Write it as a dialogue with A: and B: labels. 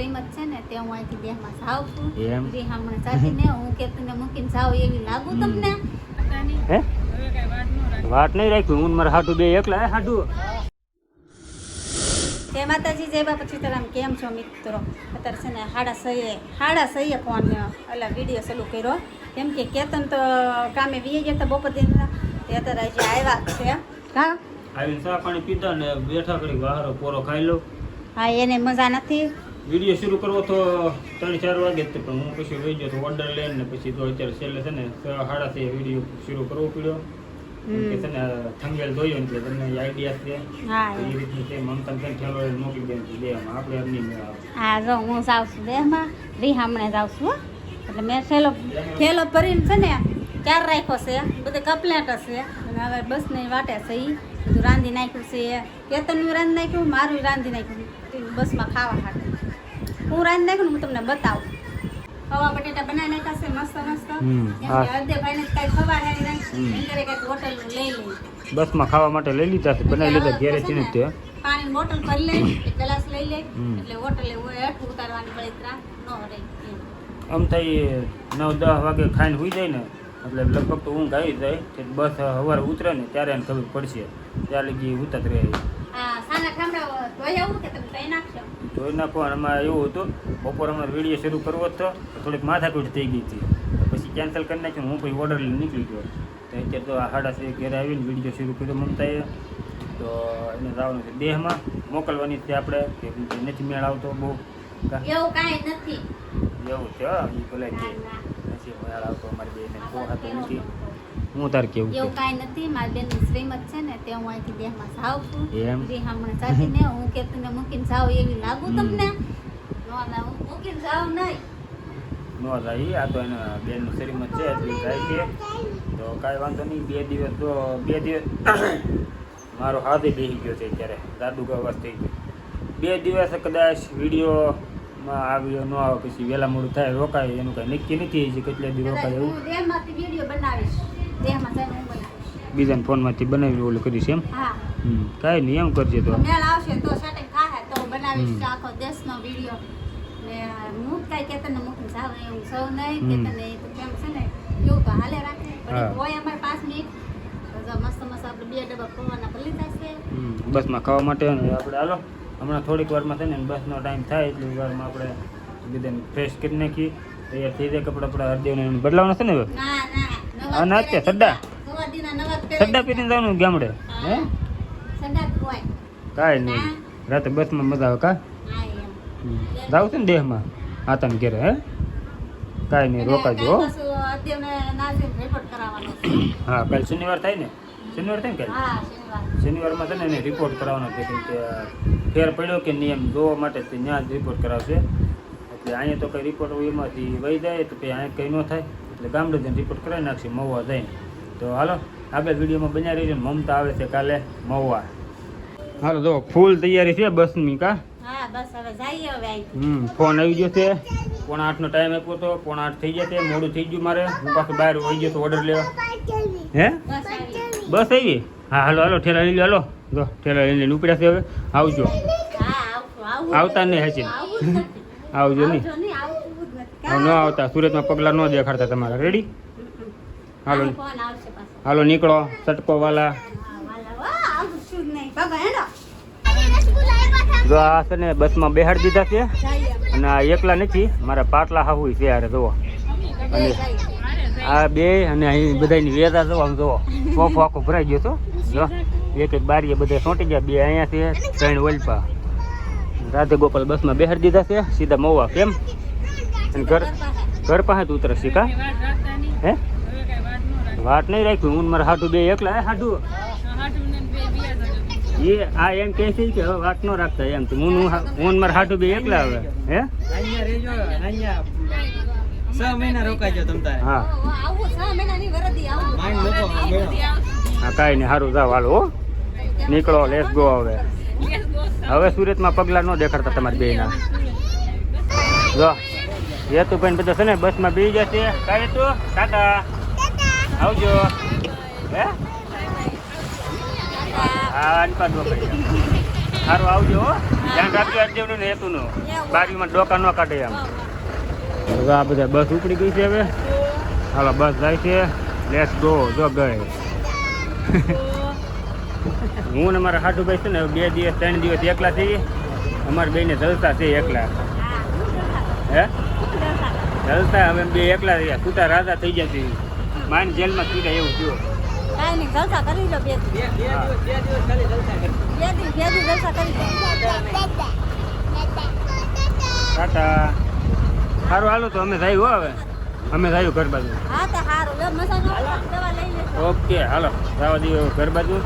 A: શ્રીમત છે ને તે હું અહીંથી દેહમાં જાઉં છું રી હમણાં ચાલીને હું કે તને મૂકીને જાવ એવી લાગુ તમને
B: હે વાત નહીં રાખ્યું હું મારા હાટુ બે એકલા હાટુ
A: જય માતાજી જય બાપા સીતારામ કેમ છો મિત્રો અત્યારે છે ને સાડા સહીએ ફોન એટલે વિડીયો ચાલુ કર્યો કેમ કે કેતન તો કામે વી ગયા હતા બપોર દિનના તે અત્યારે હજી આવ્યા છે હા
B: આવીને ચા પાણી પીધા ને બેઠા કરી વાહરો પોરો ખાઈ લો
A: હા એને મજા નથી
B: વિડીયો શરૂ કરવો તો 3-4 વાગે જ પણ હું પછી વહી ગયો તો ઓર્ડર લઈને ને પછી તો અત્યારે છેલ્લે છે ને 6:30 વિડીયો શરૂ કરવો પડ્યો કે છે ને થંગેલ જોયો ને એટલે તમને આઈડિયા છે
A: હા
B: એ રીતની છે મમતા બેન ઠેલો મોકલી દે છે દેહમાં આપણે એમની
A: હા જો હું જાઉં છું દેહમાં રી હમણાં જાઉં છું એટલે મેં થેલો ભરીને છે ને 4 રાખ્યો છે બધે કપલેટ હશે અને હવે બસ નહીં વાટે છે એ બધું રાંધી નાખ્યું છે કેતનનું રાંધી નાખ્યું મારું રાંધી નાખ્યું બસમાં ખાવા હાટે હું રાંધી નાખ્યું હું તમને બતાવું ખવા બટેટા બનાવી નાખ્યા છે મસ્ત મસ્ત હરદેભાઈને કાંઈ ખવા હે નહીં એમ કરે કાંઈક હોટલ લઈ લઈ
B: બસમાં ખાવા માટે લઈ લીધા છે બનાવી લીધા ઘેરે છે ને તે
A: પાણીની બોટલ ભરી લે એક ગ્લાસ લઈ લે એટલે હોટલે હેઠ ઉતારવાની બળતરા ન રહે
B: આમ થઈ 9-10 વાગે ખાઈને સુઈ જાય ને એટલે લગભગ તો ઊંઘ આવી જાય કે બસ સવારે ઉતરે ને ત્યારે એને ખબર પડશે ત્યાં લગી ઉતર રહે જોઈ નાખો એમાં એવું હતું બપોર અમારે વિડીયો શરૂ કરવો હતો તો થોડીક માથાકૂટ થઈ ગઈ હતી પછી કેન્સલ કરી નાખ્યું હું પછી ઓર્ડર લઈને નીકળી ગયો તો અત્યારે તો 6:30 ઘેરે આવીને વિડીયો શરૂ કર્યો મમતાએ તો એને જવાનું છે દેહમાં મોકલવાની છે આપણે કે નથી મેળ આવતો બહુ
A: એવું કાંઈ નથી
B: એવું છે એ બોલાય કે નથી મેળ આવતો અમારી બેને પોહાતું નથી હું તાર કેવું
A: એવું કાંઈ નથી મારી બેનની શ્રીમત છે ને તે હું અહીંથી દેહમાં જાઉં છું
B: એમ
A: રી હમણાં ચાલીને હું કે તને મૂકીને જાવ એવી લાગુ તમને ના હું મૂકીને જાવ નહીં
B: ન જાય આ તો એના બેનનું શ્રીમત છે એટલે જાય છે તો કાંઈ વાંધો નહીં 2 દિવસ તો 2 દિવસ મારો હાથે બેસી ગયો છે ત્યારે દાદુ ગવાસ થઈ ગયો 2 દિવસ કદાચ વિડીયોમાં આવ્યો ન આવે પછી વહેલા મોડું થાય રોકાય એનું કાંઈ નક્કી નથી હજી કેટલા દિવસ રોકાય એવું
A: હું દેહમાંથી વિડીયો બનાવીશ દેહમાં જઈને હું બનાવીશ
B: બીજાના ફોનમાંથી બનાવી ઓલું કરીશ એમ
A: હા
B: કાંઈ નહીં એમ કરજે તો
A: મેળ આવશે તો સેટિંગ થાય તો બનાવીશ આખો દેશનો વિડીયો ને હું કાંઈ કેતનને મૂકીને જાવ એવું સૌ નહીં કેતનને તો કેમ છે ને એવું તો હાલે રાખે પણ હોય અમારે 5 મિનિટ તો મસ્ત મસ્ત આપણે 2 ડબ્બા પૌવાના ભરી થશે
B: બસમાં ખાવા માટે આપણે હાલો હમણાં થોડીક વારમાં છે ને બસનો ટાઈમ થાય એટલી વારમાં આપણે બધાને ફ્રેશ કરી નાખી તૈયાર થઈ જાય કપડા આપણા હરદેવને બદલાવાના છે ને હવે
A: ના
B: ના તે સડ્ડા પહેરીને જવાનું ગામડે હે કાંઈ નહીં રાતે બસમાં મજા આવે કા જાવ છે ને દેહમાં આતાને ઘેરે હે કાંઈ નહીં રોકાજો હા કાલે શનિવાર થાય ને શનિવાર થાય ને કાલે શનિવારમાં છે ને એને રિપોર્ટ કરાવવાનો છે કેમ કે ફેર પડ્યો કે નિયમ જોવા માટે તે ત્યાં જ રિપોર્ટ કરાવશે એટલે અહીંયા તો કંઈ રિપોર્ટ હોય એમાંથી વહી જાય તો કંઈ અહીંયા કંઈ ન થાય એટલે ગામડે જઈને રિપોર્ટ કરાવી નાખશે મહુવા જઈને તો હાલો આગળ વિડીયોમાં બન્યા રહીને મમતા આવે છે કાલે મહુવા હાલો જો ફૂલ તૈયારી છે બસની કા ફોન આવી ગયો છે 7:45 નો ટાઈમ આપ્યો તો 7:45 થઈ ગયા મોડું થઈ ગયું મારે હું પાછું બહાર વહી ગયો તો ઓર્ડર લેવા હે બસ આવી હા હાલો હાલો ઠેલા લઈ લો હાલો જો ઠેલા લઈને ઉપડ્યા છે હવે આવજો આવતા નહીં હજી આવજો નહીં ન આવતા સુરતમાં પગલા ન દેખાડતા તમારા રેડી હાલો હાલો નીકળો સટકો વાલા જો આ છે ને બસમાં બેહાડી દીધા છે અને આ એકલા નથી મારા પાટલા હાવું છે યાર જુઓ અને આ બે અને અહીં બધાની વેદા જુઓ આમ જુઓ સોફો આખો ભરાઈ ગયો તો જો એક બારીએ બધા સોંટી ગયા 2 અહીંયા છે 3 વલપા રાધે ગોપાલ બસમાં બેહાડી દીધા છે સીધા મહુવા કેમ અને ઘર પાસે જ ઉતરે શીખા હે વાત નહીં રાખ્યું હું મારા હાટુ બે એકલા હે હાટુ એ આ એમ કહે છે કે હવે વાત ન રાખતા એમ તો હું મારા હાટુ બે એકલા હવે હે
C: હા
B: હા કાંઈ નહીં સારું જાવ હાલો હો નીકળો લેસ ગો હવે સુરતમાં પગલા ન દેખાડતા તમારી બેના જો હેતુભાઈ બધા છે ને બસમાં બેસી જશે કાંઈ તું ટાટા આવજો હે હા અનપાદ સારું આવજો હો ધ્યાન રાખજો આજેવનું ને હેતુનું બારીમાં ડોકા ન કાઢે આમ હવે આ બધા બસ ઉપડી ગઈ છે હવે હાલો બસ જાય છે લેટ્સ ગો જો ગઈ હું ને મારા હાટુભાઈ છે ને 2 દિવસ 3 દિવસ એકલા થઈ અમારે બેને જલસા છે એકલા હે જલસા હવે બે એકલા રહ્યા છૂટા રાજા થઈ ગયા છે માઇન જેલમાં છૂટા એવું થયું
A: કાંઈ નહીં જલસા કરી લો 2 દિવસ ખાલી જલસા કરી 2 દિવસ જલસા કરી લો
B: ટાટા સારું હાલો તો અમે જાય હો હવે અમે જાય ઘર બાજુ
A: હા તો સારું મસાજ દવા લઈ લેજો
B: ઓકે હાલો જવા દઈએ ઘર બાજુ